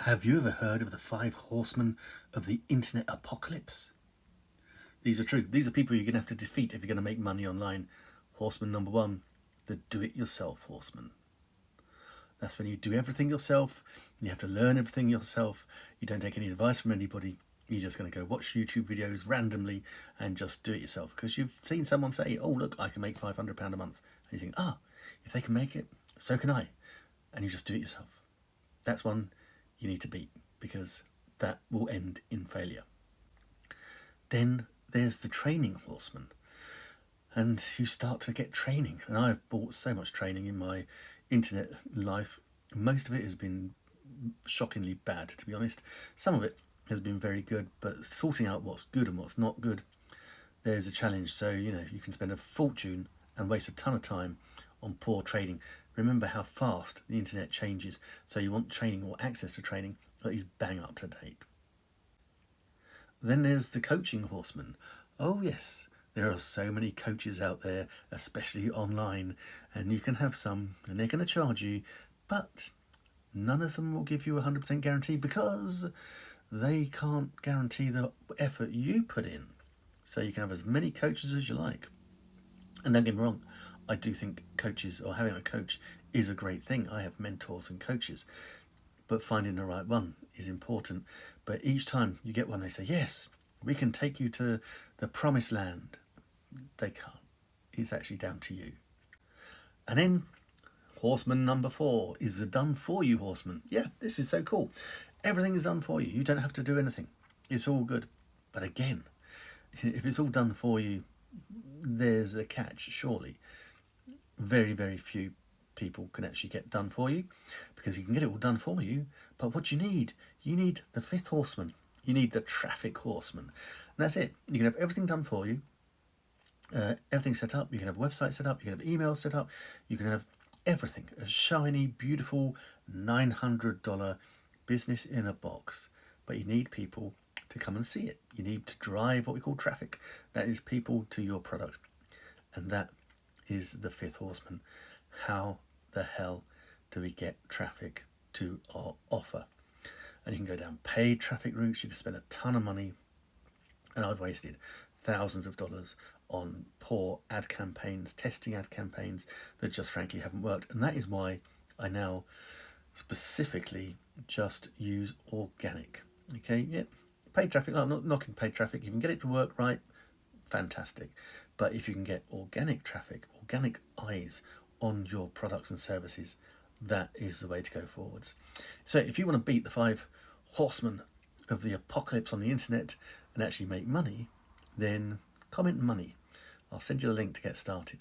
Have you ever heard of the 5 Horsemen of the Internet Apocalypse? These are true. These are people you're going to have to defeat if you're going to make money online. Horseman number 1, the Do-It-Yourself Horseman. That's when you do everything yourself. You have to learn everything yourself. You don't take any advice from anybody. You're just going to go watch YouTube videos randomly and just do it yourself. Because you've seen someone say, oh, look, I can make £500 a month. And you think, if they can make it, so can I. And you just do it yourself. That's one you need to beat, because that will end in failure. Then there's the Training Horseman, and you start to get training. And I've bought so much training in my internet life. Most of it has been shockingly bad, to be honest. Some of it has been very good, but sorting out what's good and what's not good, there's a challenge. So, you can spend a fortune and waste a ton of time on poor training. Remember how fast the internet changes, so you want training or access to training that is bang up to date. Then there's the Coaching Horseman. Oh yes, there are so many coaches out there, especially online, and you can have some and they're going to charge you, but none of them will give you a 100% guarantee because they can't guarantee the effort you put in. So you can have as many coaches as you like. And don't get me wrong, I do think coaches, or having a coach, is a great thing. I have mentors and coaches, but finding the right one is important. But each time you get one, they say, yes, we can take you to the promised land. They can't. It's actually down to you. And then horseman number 4 is the done for you horseman. Yeah, this is so cool. Everything is done for you. You don't have to do anything. It's all good. But again, if it's all done for you, there's a catch, surely. Very, very few people can actually get done for you, because you can get it all done for you, but what you need the 5th horseman. You need the traffic horseman. And that's it. You can have everything done for you, everything set up. You can have a website set up, you can have emails set up, you can have everything. A shiny, beautiful $900 business in a box. But you need people to come and see it. You need to drive what we call traffic. That is people to your product. And that is the 5th horseman. How the hell do we get traffic to our offer? And you can go down paid traffic routes. You can spend a ton of money, and I've wasted thousands of dollars on poor ad campaigns, testing ad campaigns that just frankly haven't worked. And that is why I now specifically just use organic. Okay, yeah, paid traffic, I'm not knocking paid traffic. You can get it to work right, fantastic. But if you can get organic traffic, organic eyes on your products and services, that is the way to go forwards. So if you want to beat the 5 horsemen of the apocalypse on the internet and actually make money, then comment money. I'll send you the link to get started.